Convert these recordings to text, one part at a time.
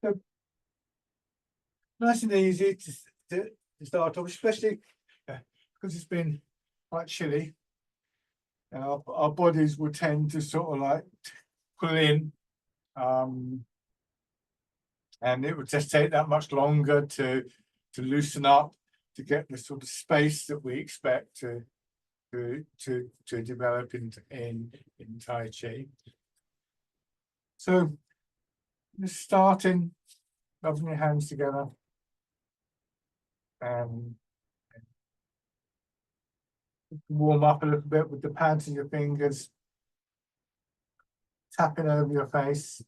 So nice and easy to start off, especially because it's been quite chilly. Our bodies will tend to sort of like pull in, and it would just take that much longer to loosen up, to get the sort of space that we expect to develop in Tai Chi. So just starting, rubbing your hands together, and warm up a little bit with the pads of your fingers, tapping over your face.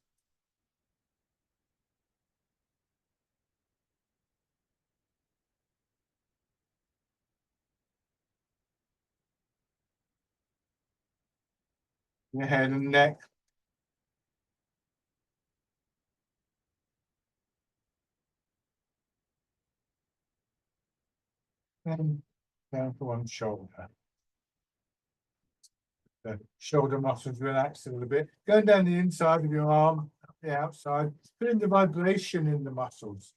Your head and neck. And down to one shoulder. The shoulder muscles relax a little bit. Going down the inside of your arm, the outside, putting the vibration in the muscles.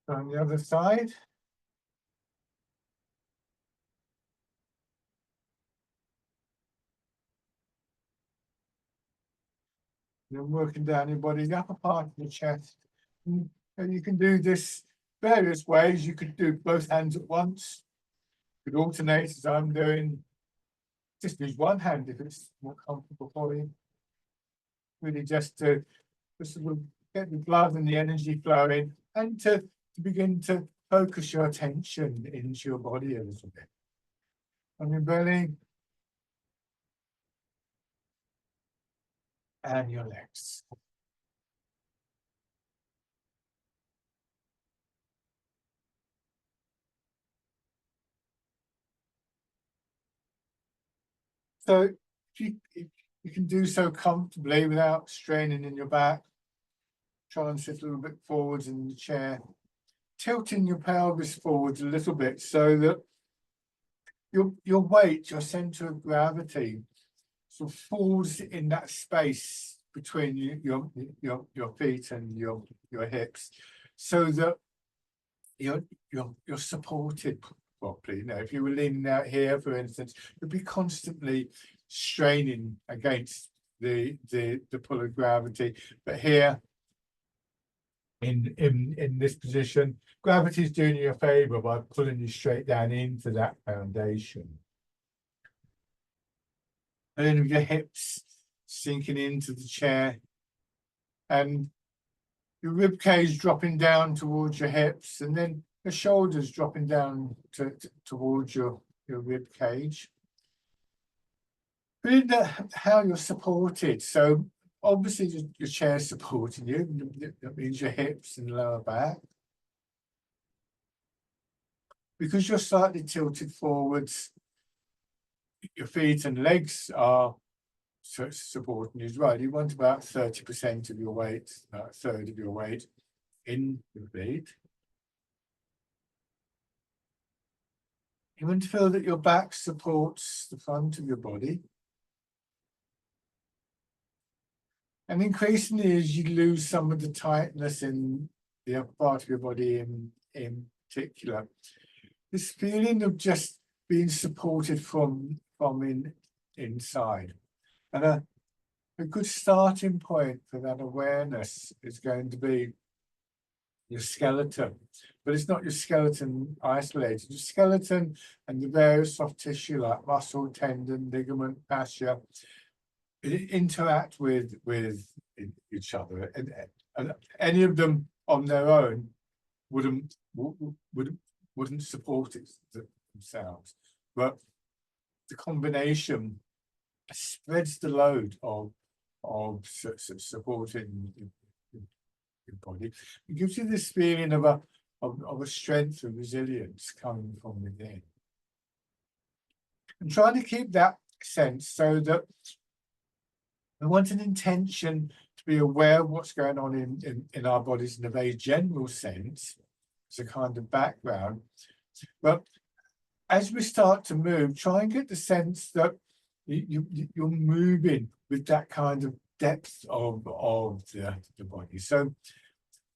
On the other side. Then working down your body, the upper part of the chest. And you can do this various ways. You could do both hands at once. You could alternate as I'm doing. Just use one hand if it's more comfortable for you. Really just to sort of get the blood and the energy flowing, and to begin to focus your attention into your body a little bit. On your belly and your legs. So if you can do so comfortably without straining in your back, try and sit a little bit forwards in the chair, tilting your pelvis forwards a little bit so that your weight, your center of gravity, sort of falls in that space between your feet and your hips, so that you're supported properly. You know, if you were leaning out here, for instance, you'd be constantly straining against the pull of gravity. But here, in this position, gravity is doing you a favor by pulling you straight down into that foundation. And then with your hips sinking into the chair, and your rib cage dropping down towards your hips, and then the shoulders dropping down towards your rib cage. But in how you're supported, so obviously your chair is supporting you. That means your hips and lower back. Because you're slightly tilted forwards, your feet and legs are supporting you as well. You want about 30% of your weight, a third of your weight in your feet. You want to feel that your back supports the front of your body. And increasingly, as you lose some of the tightness in the upper part of your body in particular, this feeling of just being supported from inside. And a good starting point for that awareness is going to be your skeleton. But it's not your skeleton isolated. Your skeleton and the various soft tissue like muscle, tendon, ligament, fascia interact with each other, and any of them on their own wouldn't support it themselves. But the combination spreads the load of supporting your body. It gives you this feeling of a strength and resilience coming from within. And trying to keep that sense, so that I want an intention to be aware of what's going on in our bodies in a very general sense, as a kind of background. But as we start to move, try and get the sense that you're moving with that kind of depth of the body. So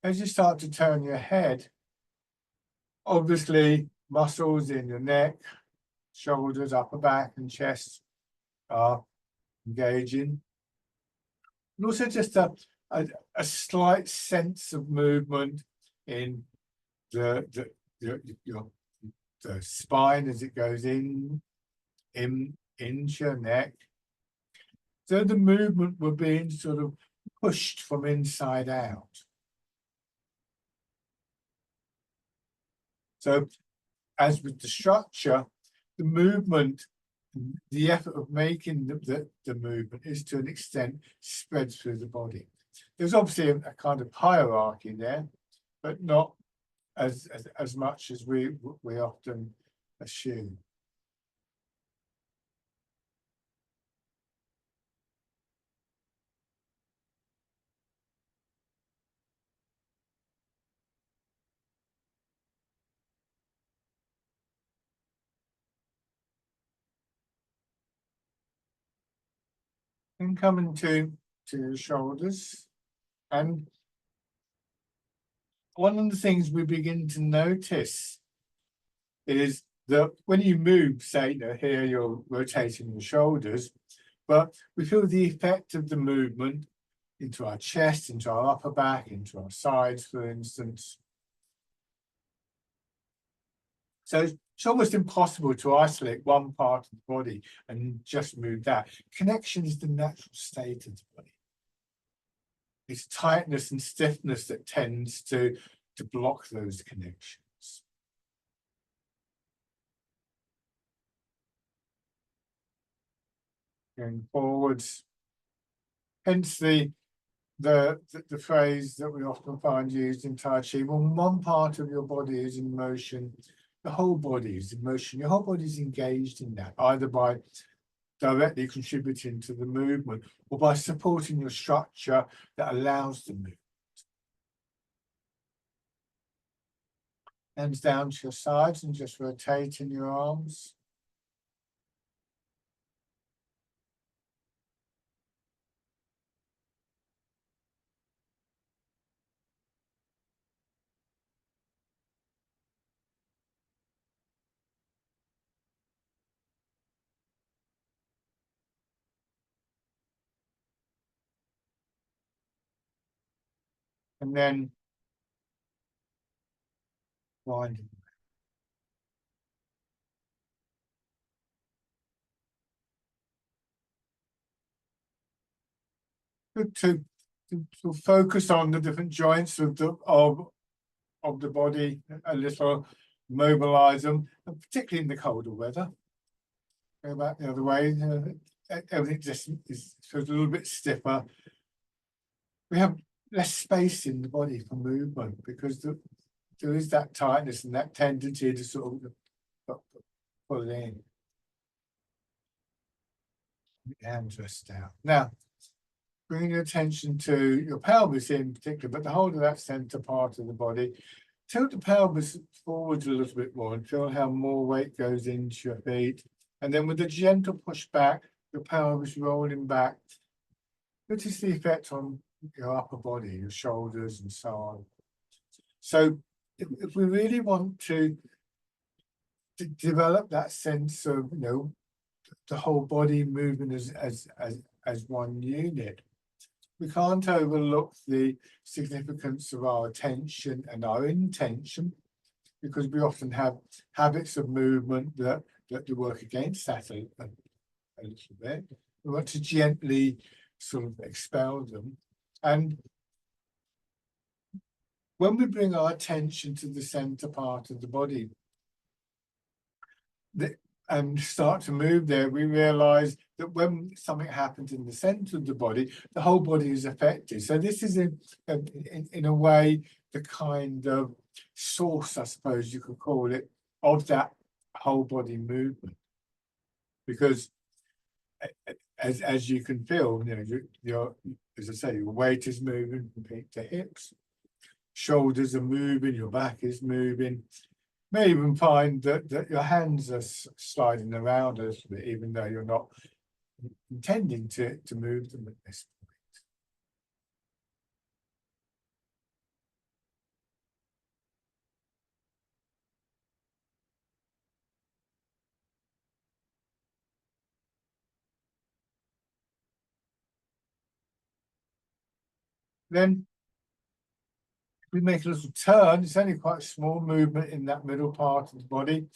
as you start to turn your head, obviously muscles in your neck, shoulders, upper back and chest are engaging. And also just a slight sense of movement in the spine as it goes into your neck. So the movement were being sort of pushed from inside out. So as with the structure, the movement, the effort of making the movement is to an extent spread through the body. There's obviously a kind of hierarchy there, but not as much as we often assume. And coming to the shoulders, and one of the things we begin to notice is that when you move, say, here you're rotating your shoulders, but we feel the effect of the movement into our chest, into our upper back, into our sides, for instance. So it's almost impossible to isolate one part of the body and just move that. Connection is the natural state of the body. It's tightness and stiffness that tends to block those connections. Going forwards, hence the phrase that we often find used in Tai Chi: when one part of your body is in motion, the whole body is in motion. Your whole body is engaged in that, either by directly contributing to the movement or by supporting your structure that allows the movement. Hands down to your sides and just rotating your arms. And then winding. To focus on the different joints of the body a little, mobilize them, and particularly in the colder weather. Go back the other way, everything just feels a little bit stiffer. We have less space in the body for movement because there is that tightness and that tendency to sort of pull in. And rest out. Now, bring your attention to your pelvis in particular, but the whole of that center part of the body. Tilt the pelvis forwards a little bit more and feel how more weight goes into your feet. And then with a gentle push back, your pelvis rolling back. Notice the effect on your upper body, your shoulders and so on. So if we really want to develop that sense of, the whole body moving as one unit, we can't overlook the significance of our attention and our intention, because we often have habits of movement that work against that a little bit. We want to gently sort of expel them. And when we bring our attention to the center part of the body and start to move there, we realize that when something happens in the center of the body, the whole body is affected. So this is in a way the kind of source, I suppose you could call it, of that whole body movement. Because as you can feel, your as I say, your weight is moving from feet to hips, shoulders are moving, your back is moving. May even find that your hands are sliding around a little bit, even though you're not intending to move them at this point. Then we make a little turn. It's only quite a small movement in that middle part of the body.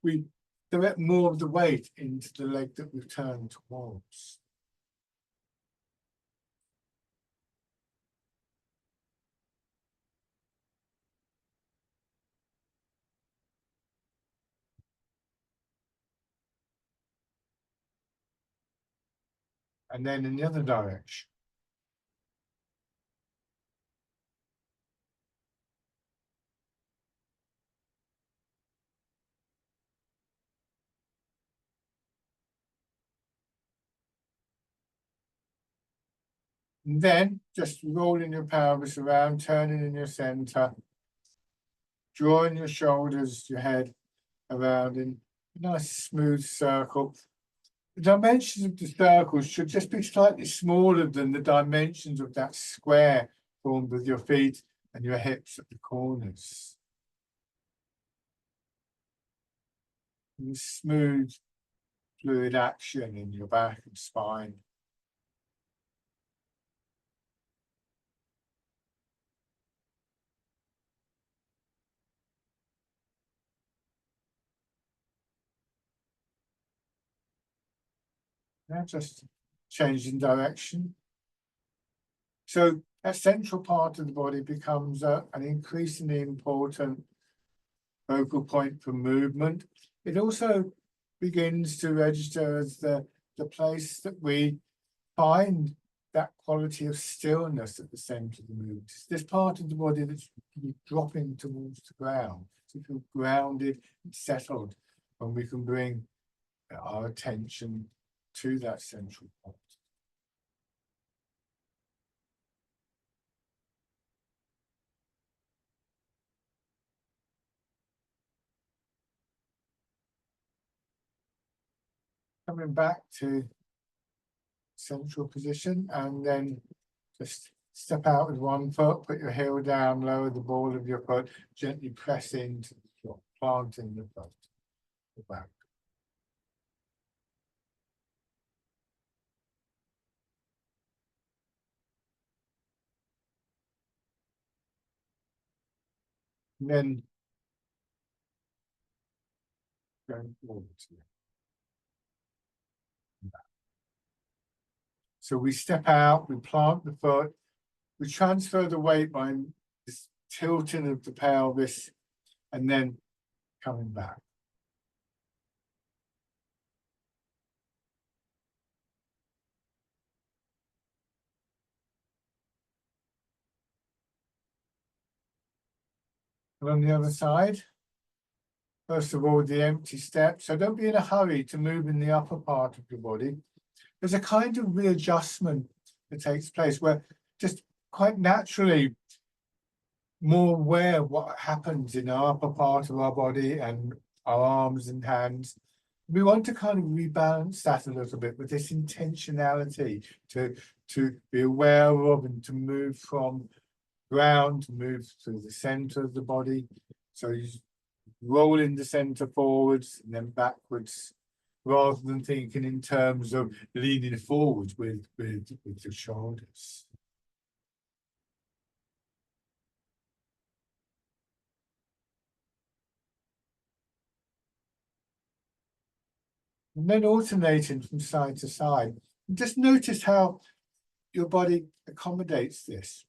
We direct more of the weight into the leg that we've turned towards. And then in the other direction. And then just rolling your pelvis around, turning in your center, drawing your shoulders, your head around in a nice smooth circle. The dimensions of the circle should just be slightly smaller than the dimensions of that square formed with your feet and your hips at the corners. And smooth, fluid action in your back and spine. Now just changing direction. So that central part of the body becomes an increasingly important focal point for movement. It also begins to register as the place that we find that quality of stillness at the center of the movement. It's this part of the body that's dropping towards the ground. So feel grounded and settled when we can bring our attention to that central point. Coming back to central position and then just step out with one foot, put your heel down, lower the ball of your foot, gently press into the floor, planting the foot back. And then going forward. So we step out, we plant the foot, we transfer the weight by this tilting of the pelvis and then coming back. And on the other side, first of all, the empty step. So don't be in a hurry to move in the upper part of your body. There's a kind of readjustment that takes place where just quite naturally more aware of what happens in our upper part of our body and our arms and hands. We want to kind of rebalance that a little bit with this intentionality to be aware of and to move from ground, to move through the center of the body. So you roll in the center forwards and then backwards, rather than thinking in terms of leaning forward with the shoulders. And then alternating from side to side. And just notice how your body accommodates this.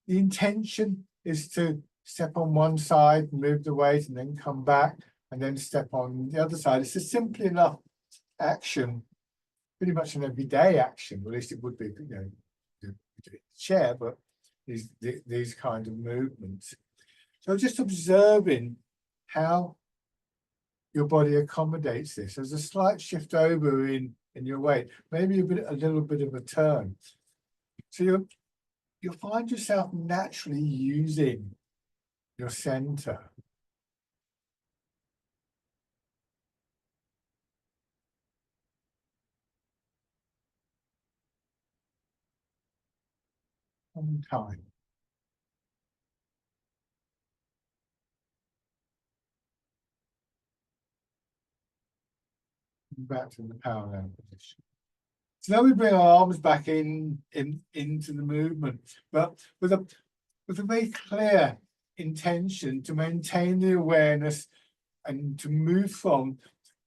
The intention is to step on one side, move the weight, and then come back, and then step on the other side. It's a simple enough action, pretty much an everyday action, or at least it would be, the chair, but these kind of movements. So just observing how your body accommodates this. There's a slight shift over in your weight, maybe a little bit of a turn. So you'll find yourself naturally using your center. One time. Back to the parallel position. So now we bring our arms back into the movement, but with a very clear intention to maintain the awareness and to move from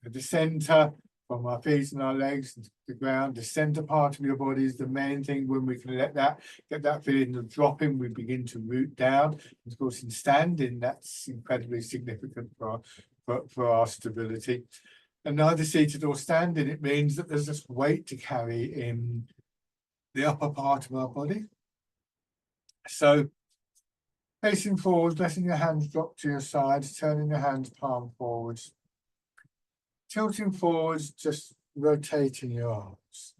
the center, from our feet and our legs to the ground. The center part of your body is the main thing. When we can get that feeling of dropping, we begin to root down. Of course, in standing, that's incredibly significant for our stability. And neither seated or standing, it means that there's this weight to carry in the upper part of our body. So facing forwards, letting your hands drop to your sides, turning your hands palm forwards, tilting forwards, just rotating your arms.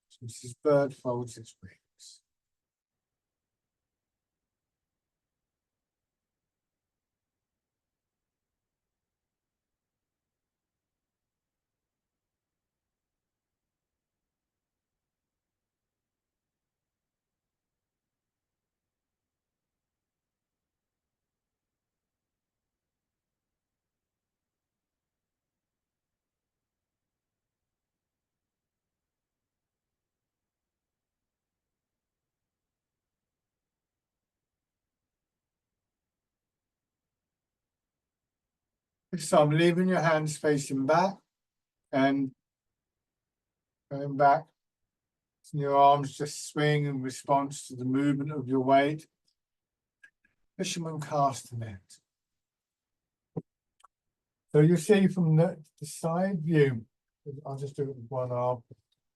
So this is bird folds its wings. So I'm leaving your hands facing back and going back. And your arms just swing in response to the movement of your weight. Fisherman castanet. So you see from the side view, I'll just do it with one arm.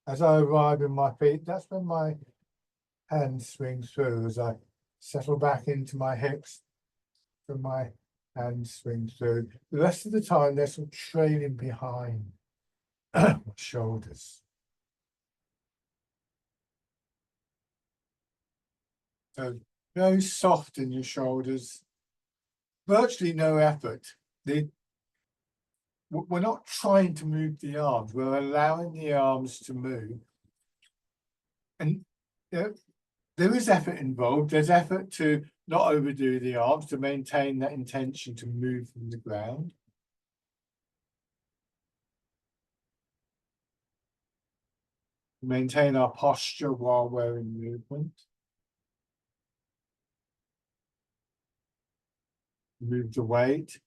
As I arrive in my feet, that's when my hands swing through as I settle back into my hips. From my hands swing through. The rest of the time, they're sort of trailing behind my shoulders. So very soft in your shoulders. Virtually no effort. We're not trying to move the arms. We're allowing the arms to move. And there is effort involved. There's effort to not overdo the arms, to maintain that intention to move from the ground. Maintain our posture while we're in movement. Move the weight.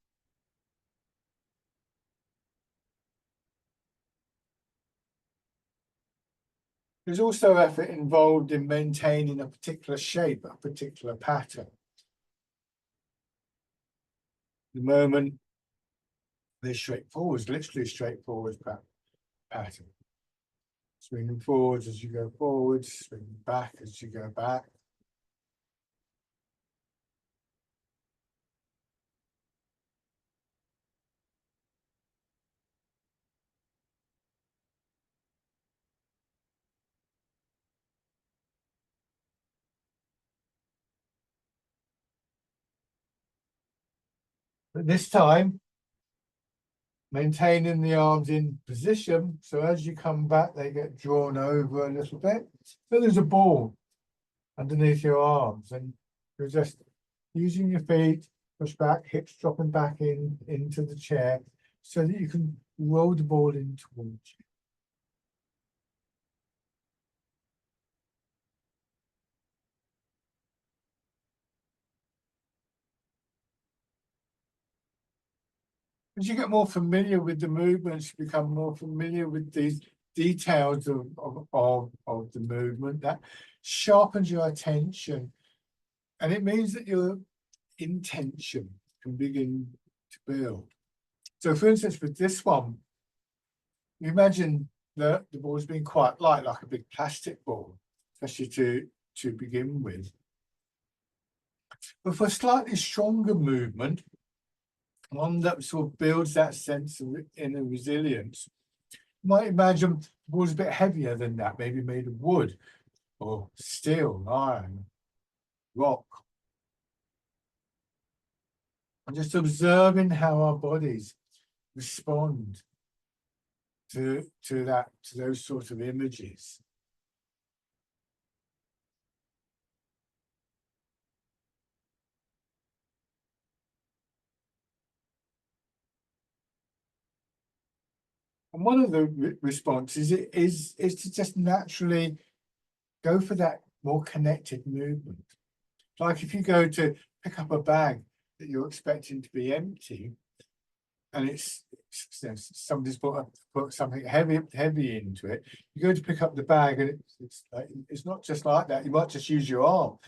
There's also effort involved in maintaining a particular shape, a particular pattern. The moment they're straightforward, literally straightforward pattern. Swinging forwards as you go forwards, swinging back as you go back. But this time, maintaining the arms in position, so as you come back, they get drawn over a little bit. So there's a ball underneath your arms, and you're just using your feet, push back, hips dropping back into the chair, so that you can roll the ball in towards you. As you get more familiar with the movements, you become more familiar with these details of the movement, that sharpens your attention. And it means that your intention can begin to build. So for instance, with this one, you imagine that the ball's been quite light, like a big plastic ball, especially to begin with. But for a slightly stronger movement, one that sort of builds that sense of inner resilience, you might imagine the ball's a bit heavier than that, maybe made of wood or steel, iron, rock. And just observing how our bodies respond to those sort of images. And one of the responses is to just naturally go for that more connected movement. Like if you go to pick up a bag that you're expecting to be empty, and it's somebody's put something heavy into it. You go to pick up the bag, and it's not just like that. You might just use your arm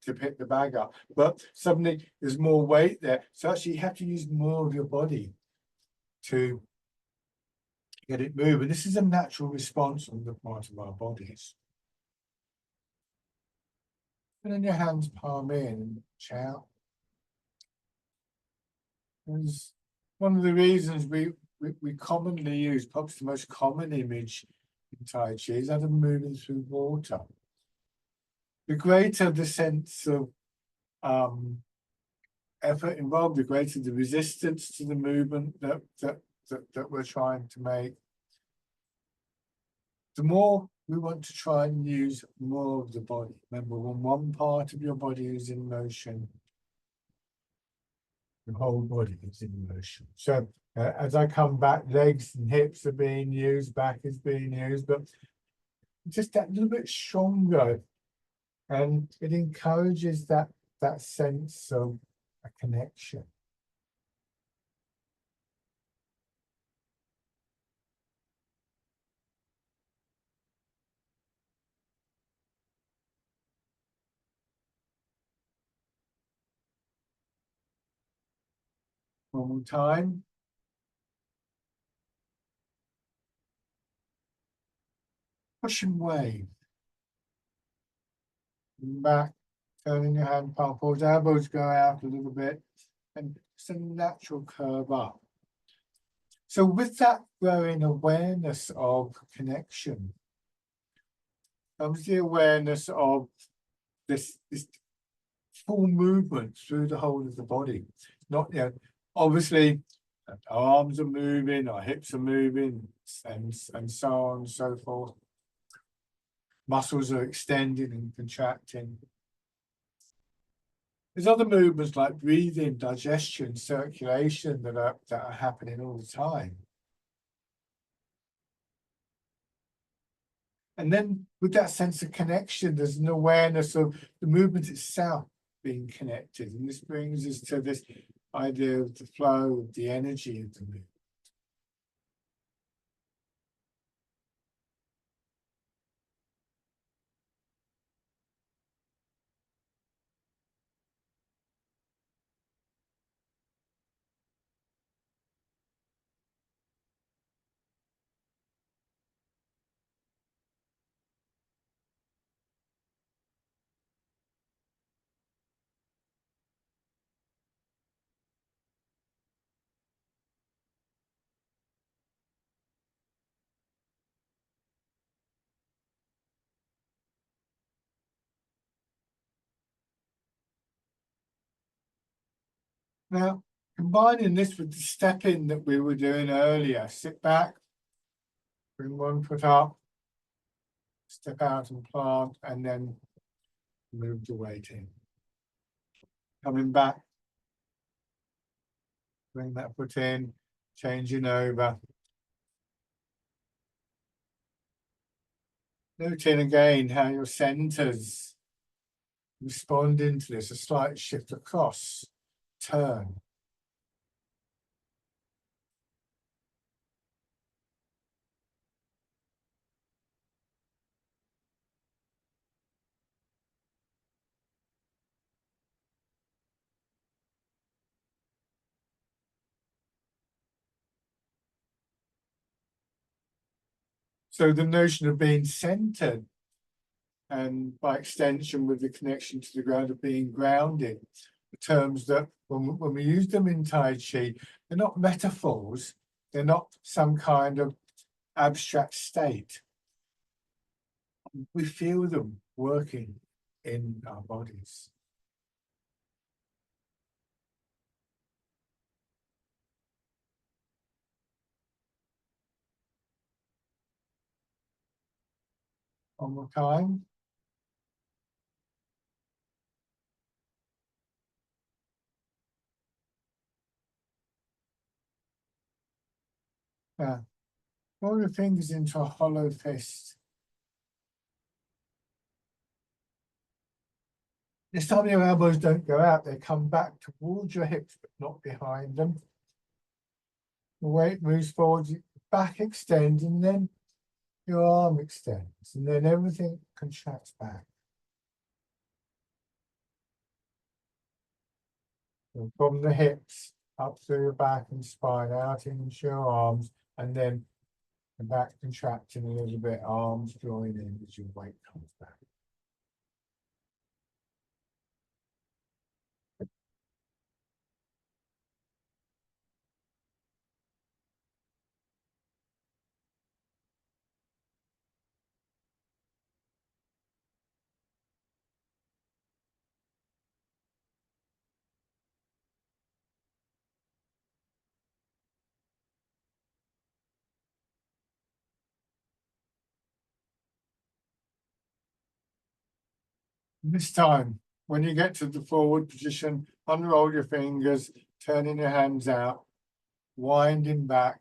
to pick the bag up, but suddenly there's more weight there. So actually, you have to use more of your body to get it moving. This is a natural response on the part of our bodies. And then your hands palm in, chow. There's one of the reasons we commonly use, perhaps the most common image in Tai Chi, is that of moving through water. The greater the sense of effort involved, the greater the resistance to the movement that we're trying to make, the more we want to try and use more of the body. Remember, when one part of your body is in motion, the whole body is in motion. So as I come back, legs and hips are being used, back is being used, but just that little bit stronger, and it encourages that sense of a connection. One more time. Push and wave. Back, turning your hand palm forward, elbows go out a little bit, and it's a natural curve up. So with that growing awareness of connection comes the awareness of this full movement through the whole of the body. Not, obviously our arms are moving, our hips are moving, and so on and so forth. Muscles are extending and contracting. There's other movements like breathing, digestion, circulation that are happening all the time. And then with that sense of connection, there's an awareness of the movement itself being connected. And this brings us to this idea of the flow, of the energy of the movement. Now, combining this with the step-in that we were doing earlier, sit back, bring one foot up, step out and plant, and then move the weight in. Coming back, bring that foot in, changing over. Noting again how your centers respond into this, a slight shift across, turn. So the notion of being centered, and by extension with the connection to the ground, of being grounded, the terms that when we use them in Tai Chi, they're not metaphors, they're not some kind of abstract state. We feel them working in our bodies. One more time. Yeah. Roll your fingers into a hollow fist. This time your elbows don't go out, they come back towards your hips, but not behind them. The weight moves forward, your back extends, and then your arm extends, and then everything contracts back. So from the hips, up through your back and spine, out into your arms, and then the back contracting a little bit, arms drawing in as your weight comes back. This time, when you get to the forward position, unroll your fingers, turning your hands out, winding back,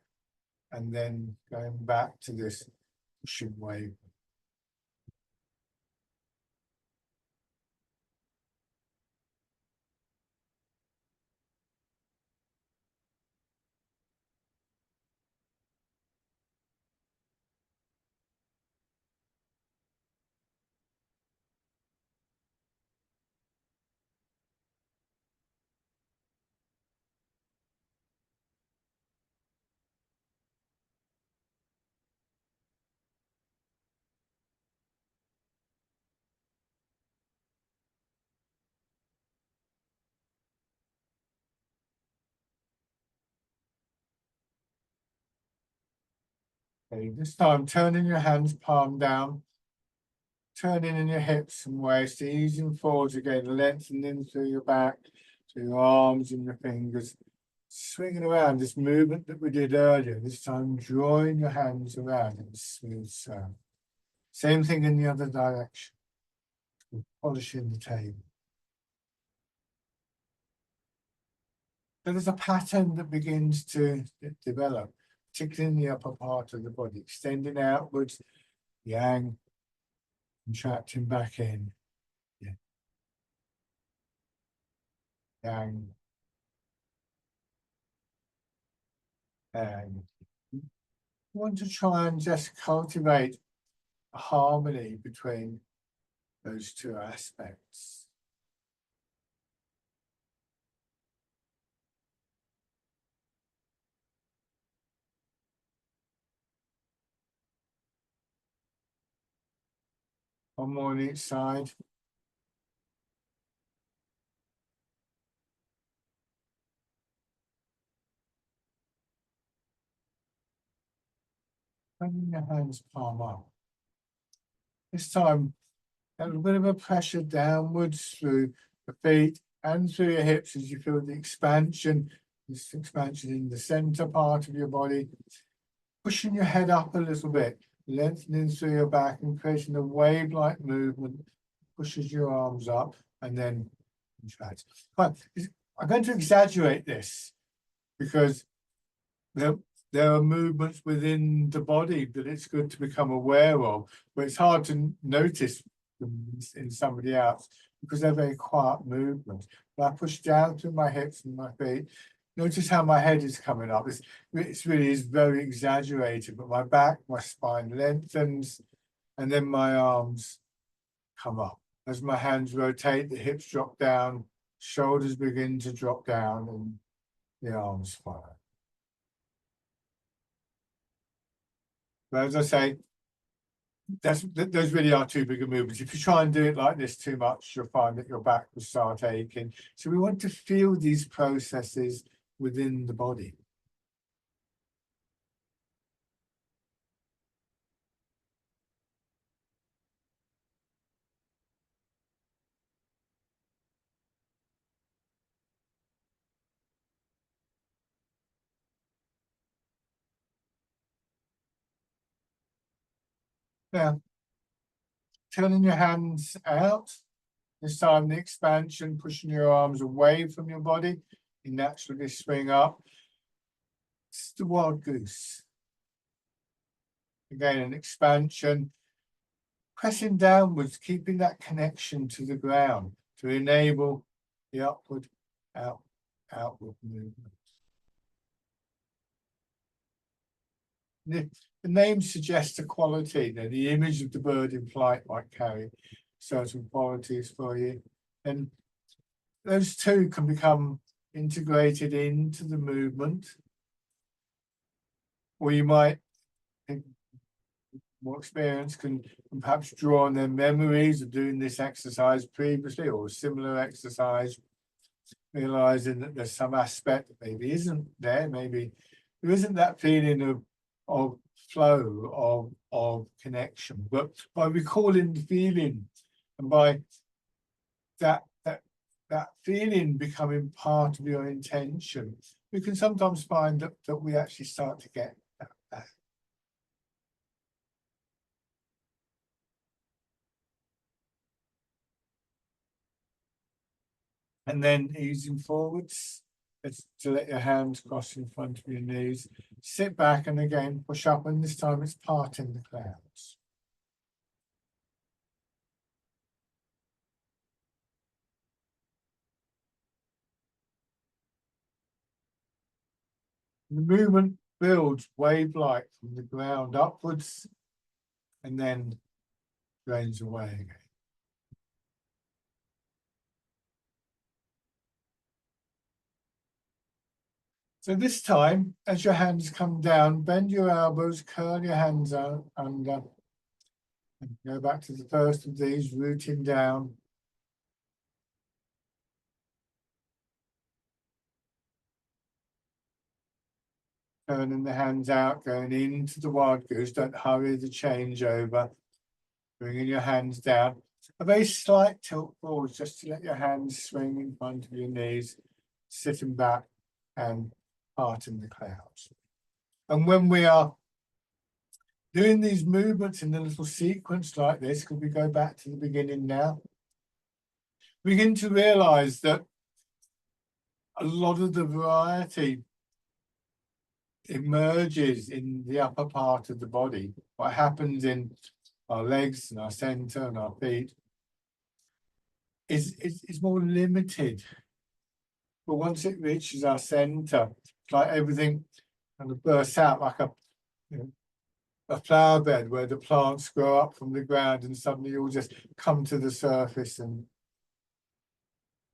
and then going back to this pushing wave. Okay, this time turning your hands palm down, turning in your hips and waist, easing forwards again, lengthening through your back, through your arms and your fingers, swinging around this movement that we did earlier, this time drawing your hands around in a smooth circle. Same thing in the other direction, polishing the table. So there's a pattern that begins to develop, particularly in the upper part of the body, extending outwards, yang, contracting back in, yeah. Yang, and you want to try and just cultivate a harmony between those two aspects. One more on each side. Bringing your hands palm up. This time, a little bit of a pressure downwards through the feet and through your hips as you feel the expansion, this expansion in the center part of your body. Pushing your head up a little bit, lengthening through your back and creating a wave-like movement, pushes your arms up and then contracts. But I'm going to exaggerate this because there are movements within the body that it's good to become aware of, but it's hard to notice them in somebody else because they're very quiet movements. But I push down through my hips and my feet. Notice how my head is coming up. It's really is very exaggerated, but my back, my spine lengthens, and then my arms come up. As my hands rotate, the hips drop down, shoulders begin to drop down, and the arms follow. But as I say, those really are two bigger movements. If you try and do it like this too much, you'll find that your back will start aching. So we want to feel these processes within the body. Now, turning your hands out. This time the expansion, pushing your arms away from your body. You naturally swing up. It's the wild goose. Again, an expansion, pressing downwards, keeping that connection to the ground to enable the upward, outward movement. The name suggests a quality. The image of the bird in flight might carry certain qualities for you. And those two can become integrated into the movement. Or you might, more experience can perhaps draw on their memories of doing this exercise previously or a similar exercise, realizing that there's some aspect that maybe isn't there, maybe there isn't that feeling of flow, of connection. But by recalling the feeling and by that feeling becoming part of your intention, we can sometimes find that we actually start to get that back. And then easing forwards, it's to let your hands cross in front of your knees. Sit back and again push up, and this time it's parting the clouds. The movement builds wave-like from the ground upwards and then drains away again. So this time, as your hands come down, bend your elbows, curl your hands out under, and go back to the first of these, rooting down. Turning the hands out, going into the wild goose. Don't hurry the changeover. Bringing your hands down. A very slight tilt forwards, just to let your hands swing in front of your knees, sitting back and parting the clouds. And when we are doing these movements in a little sequence like this, could we go back to the beginning now? Begin to realize that a lot of the variety emerges in the upper part of the body. What happens in our legs and our center and our feet is more limited. But once it reaches our center, it's like everything kind of bursts out like a flower bed where the plants grow up from the ground and suddenly all just come to the surface and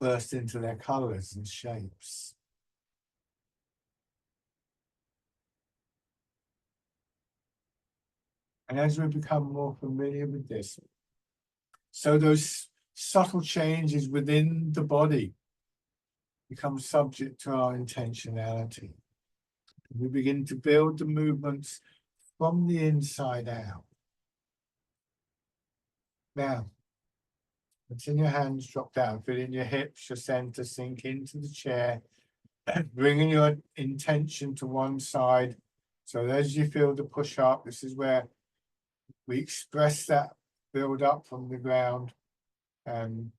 burst into their colors and shapes. And as we become more familiar with this, so those subtle changes within the body become subject to our intentionality. We begin to build the movements from the inside out. Now, letting your hands drop down, feeling your hips, your center sink into the chair, bringing your intention to one side. So as you feel the push up, this is where we express that build up from the ground and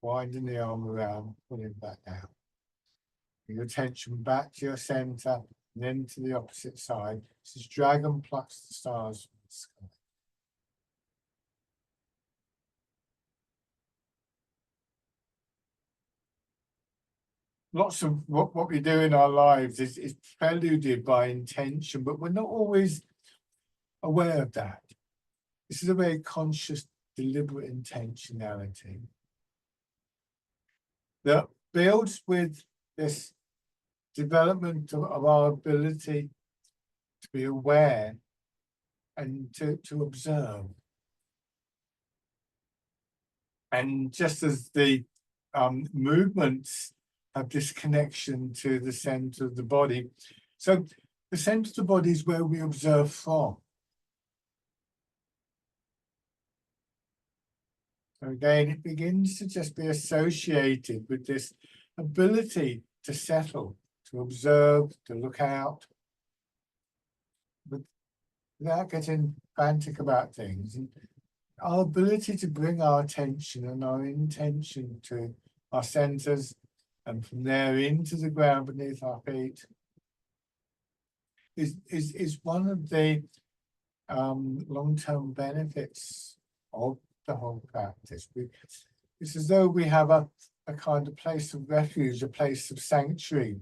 winding the arm around, pulling back down. Bring your attention back to your center, and then to the opposite side. This is dragon plucks the stars from the sky. Lots of what we do in our lives is preluded by intention, but we're not always aware of that. This is a very conscious, deliberate intentionality that builds with this development of our ability to be aware and to observe. And just as the movements have this connection to the center of the body, so the center of the body is where we observe from. So again, it begins to just be associated with this ability to settle, to observe, to look out, but without getting frantic about things. And our ability to bring our attention and our intention to our centers and from there into the ground beneath our feet is one of the long-term benefits of the whole practice. It's as though we have a kind of place of refuge, a place of sanctuary,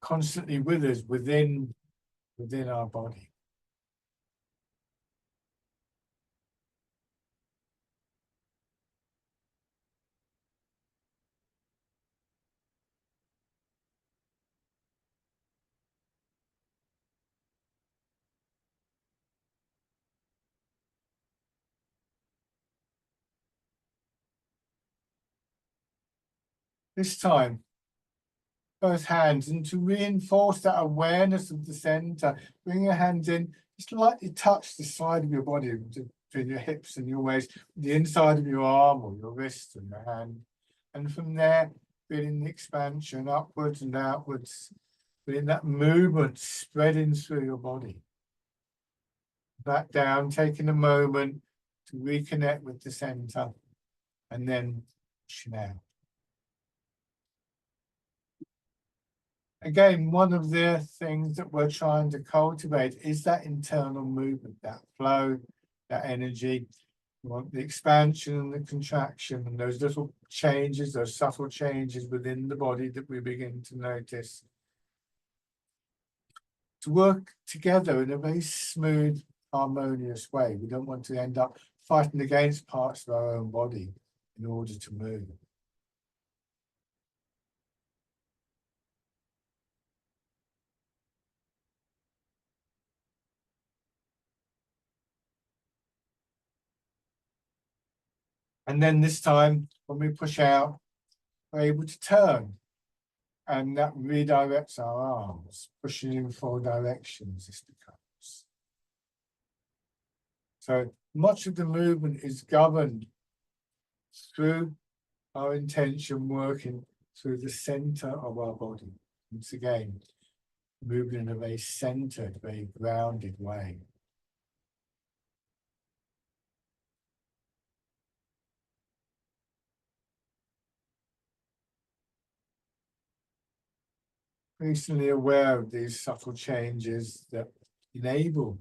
constantly with us within our body. This time, both hands, and to reinforce that awareness of the center, bring your hands in, just lightly touch the side of your body between your hips and your waist, the inside of your arm or your wrist and your hand. And from there, feeling the expansion upwards and outwards, feeling that movement spreading through your body. Back down, taking a moment to reconnect with the center, and then pushing out. Again, one of the things that we're trying to cultivate is that internal movement, that flow, that energy. We want the expansion and the contraction and those little changes, those subtle changes within the body that we begin to notice. To work together in a very smooth, harmonious way. We don't want to end up fighting against parts of our own body in order to move. And then this time, when we push out, we're able to turn, and that redirects our arms, pushing in 4 directions this becomes. So much of the movement is governed through our intention working through the center of our body. Once again, moving in a very centered, very grounded way. Recently aware of these subtle changes that enable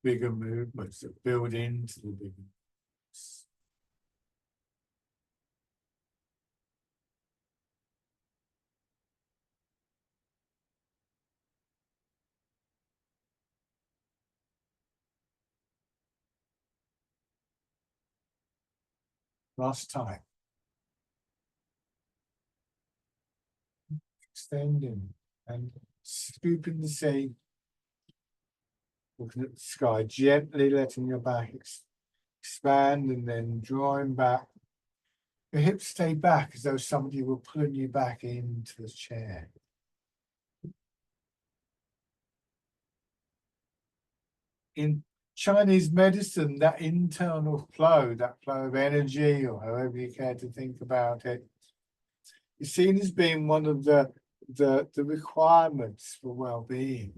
bigger movements, that build into the bigger movements. Last time. Extending and scooping the sea, looking at the sky, gently letting your back expand and then drawing back. Your hips stay back as though somebody were pulling you back into the chair. In Chinese medicine, that internal flow, that flow of energy, or however you care to think about it, is seen as being one of the requirements for well-being.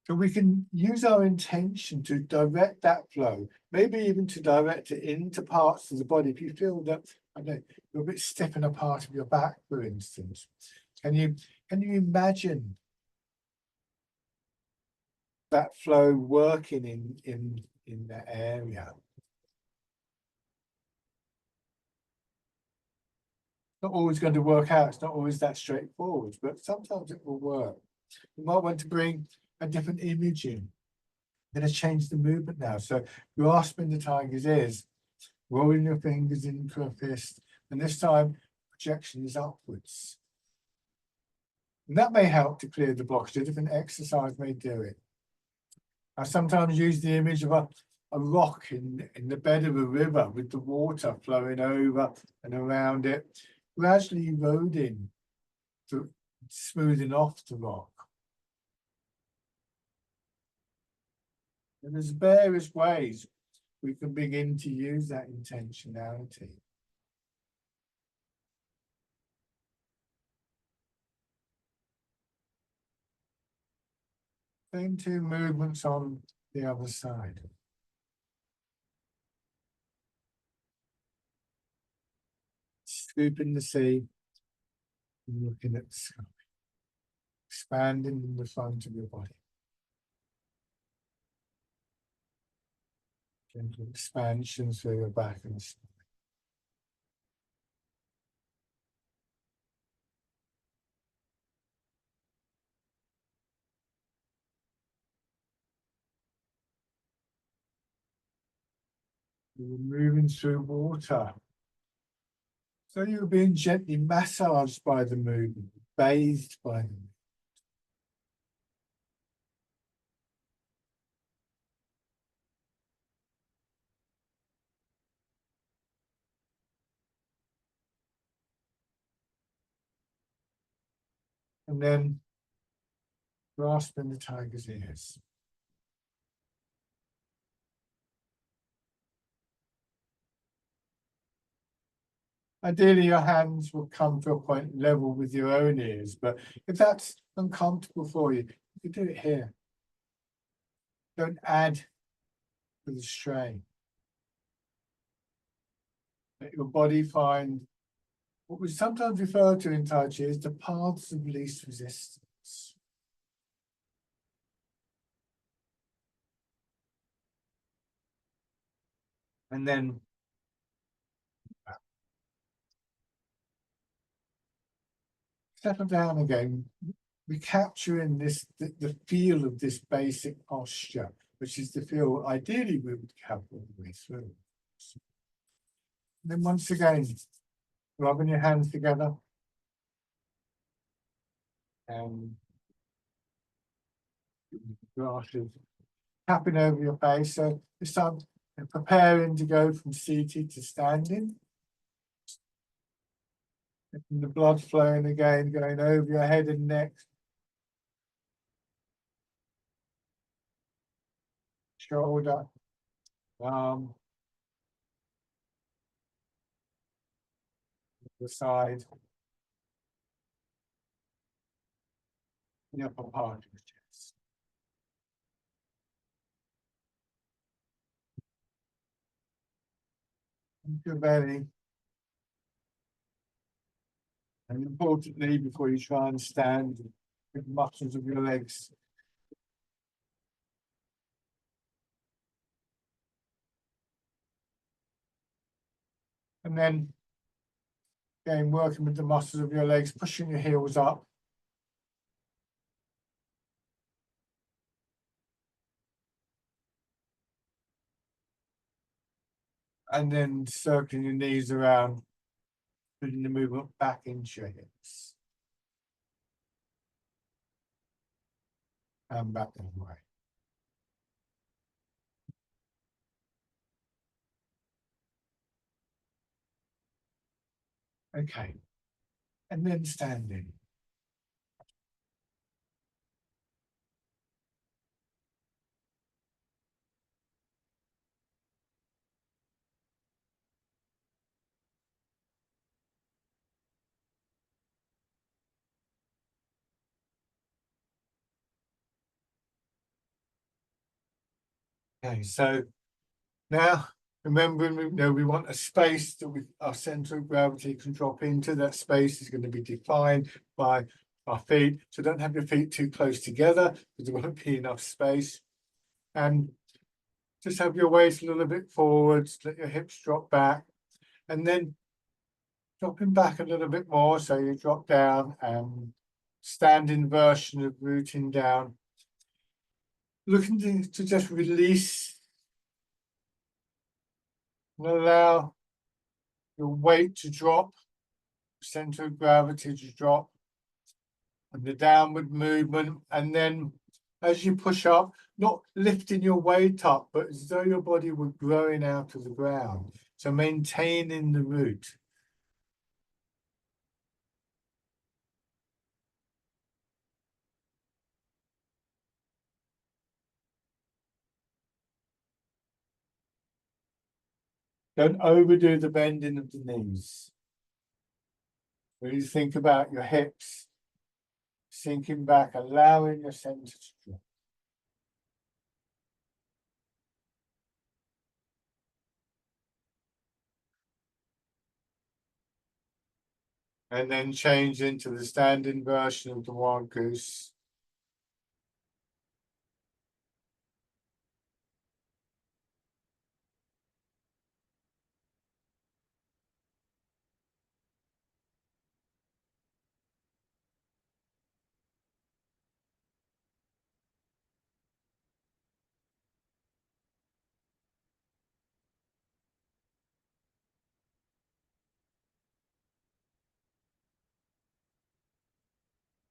So we can use our intention to direct that flow, maybe even to direct it into parts of the body. If you feel that, I don't know, you're a bit stiff in a part of your back, for instance, can you imagine that flow working in that area? Not always going to work out. It's not always that straightforward, but sometimes it will work. You might want to bring a different image in. I'm going to change the movement now. So grasping the tiger's ears, rolling your fingers into a fist, and this time projection is upwards. And that may help to clear the blockage. A different exercise may do it. I sometimes use the image of a rock in the bed of a river with the water flowing over and around it, gradually eroding to smoothing off the rock. And there's various ways we can begin to use that intentionality. Same 2 movements on the other side. Scooping the sea and looking at the sky. expanding in the front of your body. Gentle expansion through your back and spine. You're moving through water. So you're being gently massaged by the movement, bathed by the movement. And then grasping the tiger's ears. Ideally, your hands will come to a point level with your own ears, but if that's uncomfortable for you, you can do it here. Don't add to the strain. Let your body find what we sometimes refer to in Tai Chi as the paths of least resistance. And then settle down again, recapturing the feel of this basic posture, which is the feel ideally we would have all the way through. And then once again, rubbing your hands together and brushes, tapping over your face. So you start preparing to go from seated to standing. And the blood flowing again, going over your head and neck, shoulder, arm, the side, the upper part of the chest. And your belly. And importantly, before you try and stand, the muscles of your legs. And then, again, working with the muscles of your legs, pushing your heels up. And then circling your knees around, putting the movement back into your hips. And back the other way. Okay. And then standing. Okay, so now remembering we want a space that our center of gravity can drop into. That space is going to be defined by our feet. So don't have your feet too close together because there won't be enough space. And just have your waist a little bit forwards, let your hips drop back, and then dropping back a little bit more. So you drop down and standing version of rooting down. Looking to just release and allow your weight to drop, center of gravity to drop, and the downward movement. And then as you push up, not lifting your weight up, but as though your body were growing out of the ground. So maintaining the root. Don't overdo the bending of the knees. Really think about your hips, sinking back, allowing your center to drop. and then change into the standing version of the Wild Goose.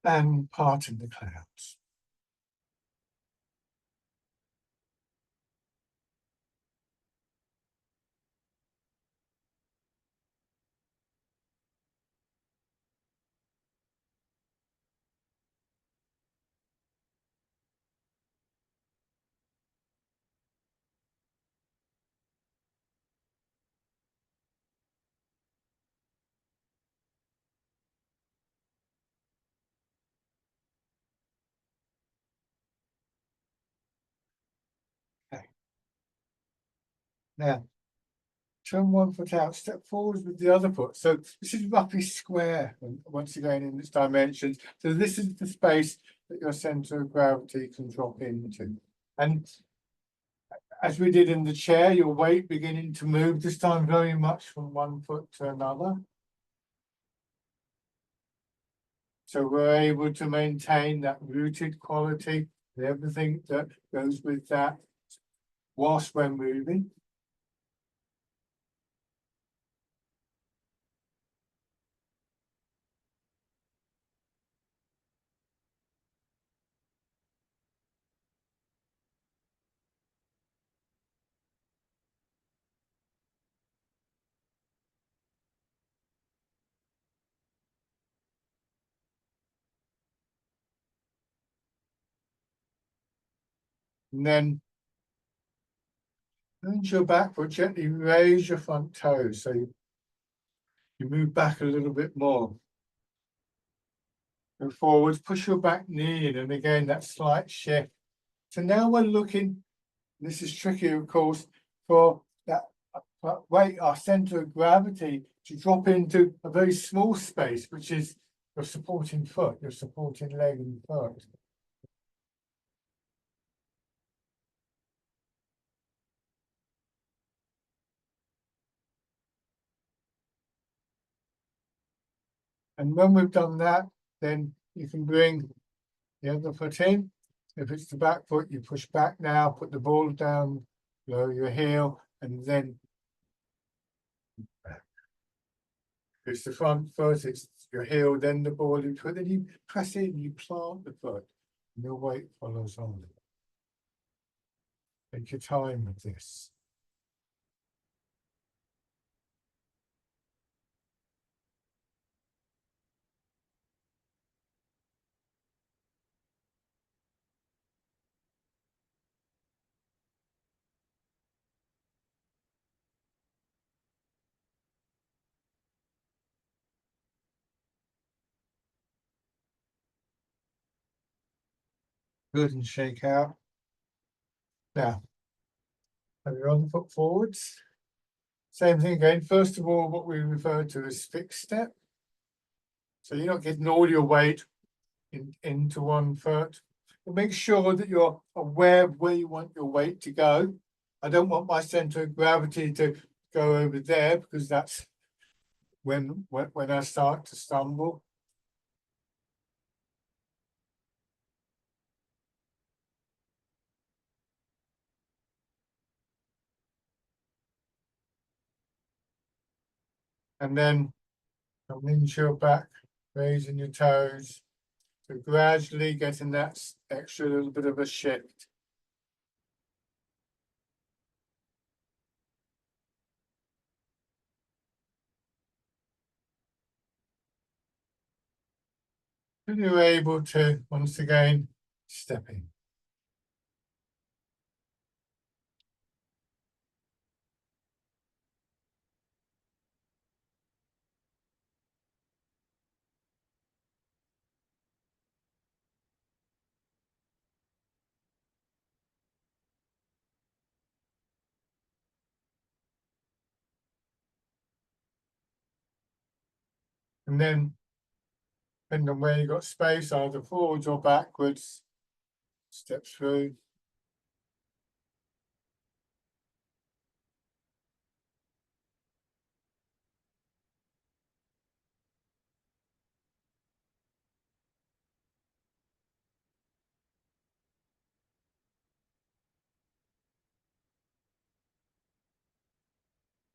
And part in the clouds. Okay. Now, turn one foot out, step forward with the other foot. So this is roughly square, once again in its dimensions. So this is the space that your center of gravity can drop into. And as we did in the chair, your weight beginning to move, this time very much from one foot to another. So we're able to maintain that rooted quality, everything that goes with that whilst we're moving. And then into your back foot, gently raise your front toes. So you move back a little bit more. Go forwards, push your back knee in, and again, that slight shift. So now we're looking, this is tricky, of course, for that weight, our center of gravity, to drop into a very small space, which is your supporting foot, your supporting leg and foot. And when we've done that, then you can bring the other foot in. If it's the back foot, you push back now, put the ball down below your heel, and then if it's the front foot, it's your heel, then the ball you put, then you press in, you plant the foot, and your weight follows on. Take your time with this. Good, and shake out. Now, have your other foot forwards. Same thing again. First of all, what we refer to as fixed step. So you're not getting all your weight into one foot. But make sure that you're aware of where you want your weight to go. I don't want my center of gravity to go over there, because that's when I start to stumble. And then come into your back, raising your toes. So gradually getting that extra little bit of a shift. And you're able to, once again, step in. And then, depending on where you've got space, either forwards or backwards, step through.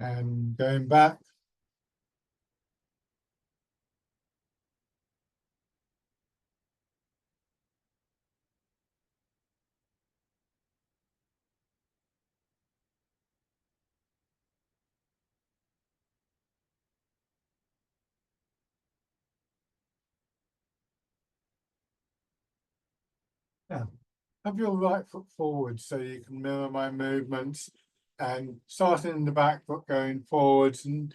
And going back. Now, have your right foot forward so you can mirror my movements, and starting in the back foot going forwards, and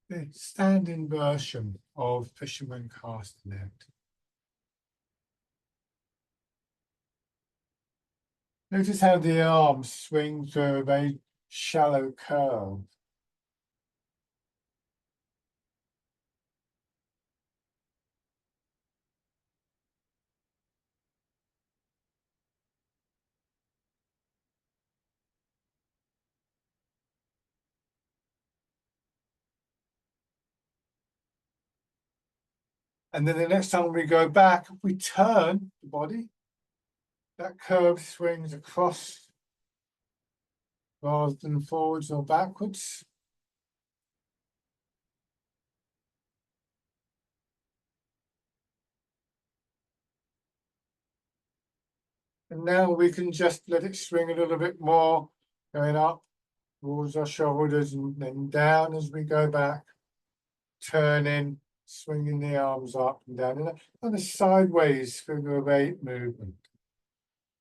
the standing version of fisherman castanet. Notice how the arms swing through a very shallow curve. And then the next time we go back, we turn the body, that curve swings across rather than forwards or backwards. And now we can just let it swing a little bit more, going up towards our shoulders and then down as we go back, turning, swinging the arms up and down, and a sideways figure of eight movement.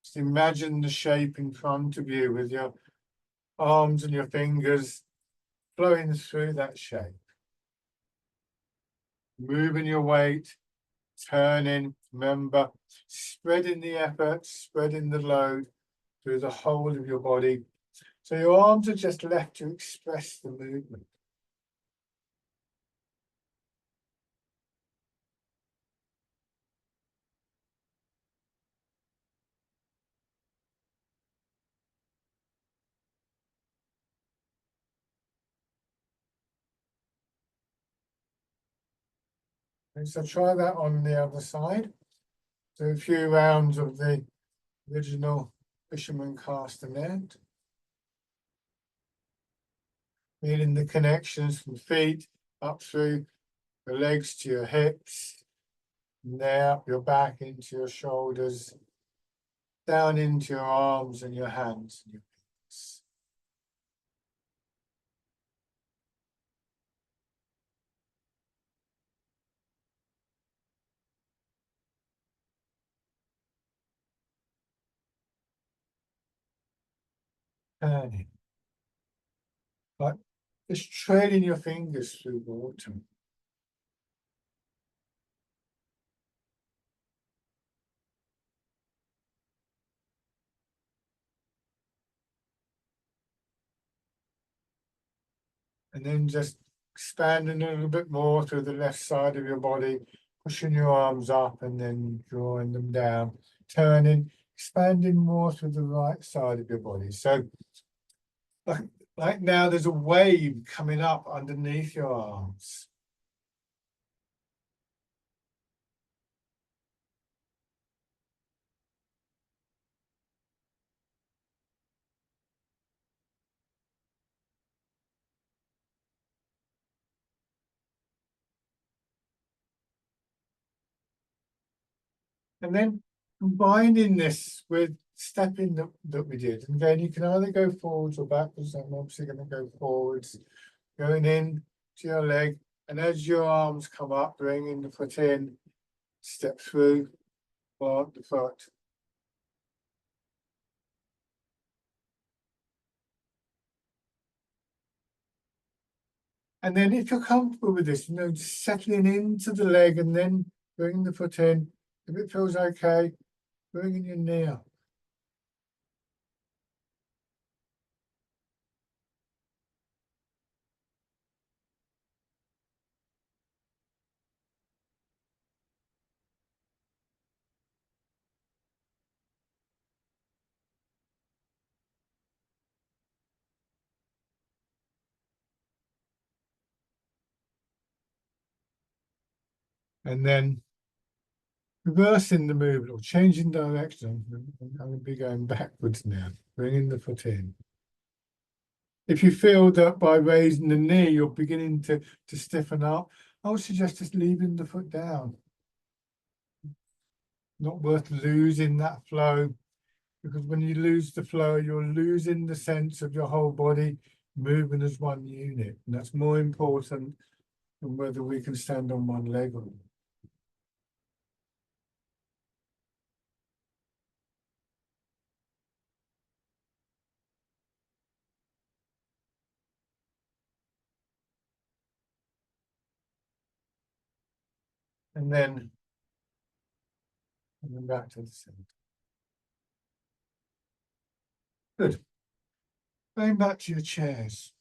Just imagine the shape in front of you with your arms and your fingers flowing through that shape. Moving your weight, turning, remember, spreading the effort, spreading the load through the whole of your body. So your arms are just left to express the movement. And so try that on the other side. Do a few rounds of the original fisherman castanet. Feeling the connections from feet up through the legs to your hips, and there up your back into your shoulders, down into your arms and your hands and your feet. Turning. Like just trailing your fingers through water. And then just expanding a little bit more through the left side of your body, pushing your arms up and then drawing them down, turning, expanding more through the right side of your body. So like now there's a wave coming up underneath your arms. And then combining this with stepping that we did. And again, you can either go forwards or backwards. I'm obviously going to go forwards, going in to your leg. And as your arms come up, bringing the foot in, step through, plant the foot. And then if you're comfortable with this, just settling into the leg and then bringing the foot in. If it feels okay, bringing your knee up. And then reversing the movement or changing direction. I'm going to be going backwards now, bringing the foot in. If you feel that by raising the knee, you're beginning to stiffen up, I would suggest just leaving the foot down. Not worth losing that flow, because when you lose the flow, you're losing the sense of your whole body moving as one unit. And that's more important than whether we can stand on one leg or not. And then coming back to the center. Good. Going back to your chairs.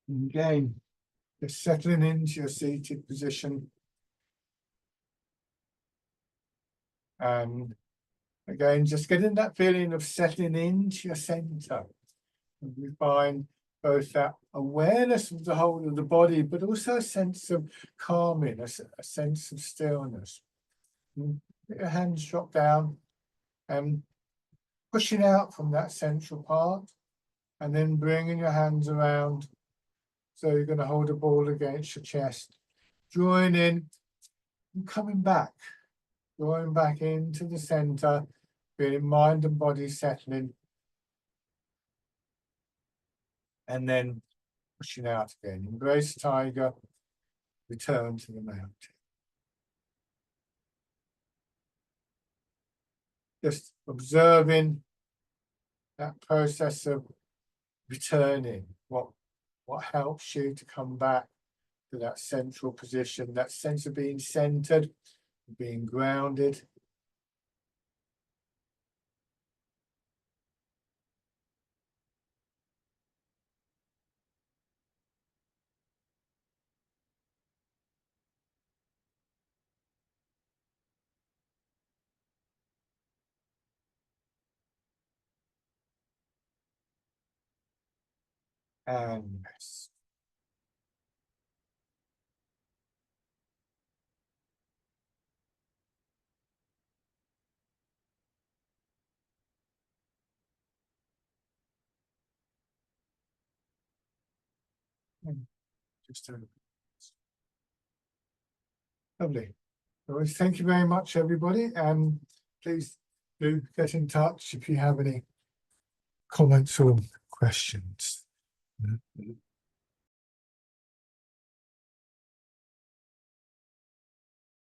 And again, just settling into your seated position. And again, just getting that feeling of settling into your center. And we find both that awareness of the whole of the body, but also a sense of calming, a sense of stillness. And let your hands drop down and pushing out from that central part, and then bringing your hands around. So you're going to hold a ball against your chest, drawing in and coming back, drawing back into the center, feeling mind and body settling, and then pushing out again. Embrace tiger, return to the mountain. Just observing that process of returning, what helps you to come back to that central position, that sense of being centered, being grounded. And rest. And just lovely. Well, thank you very much, everybody, and please do get in touch if you have any comments or questions.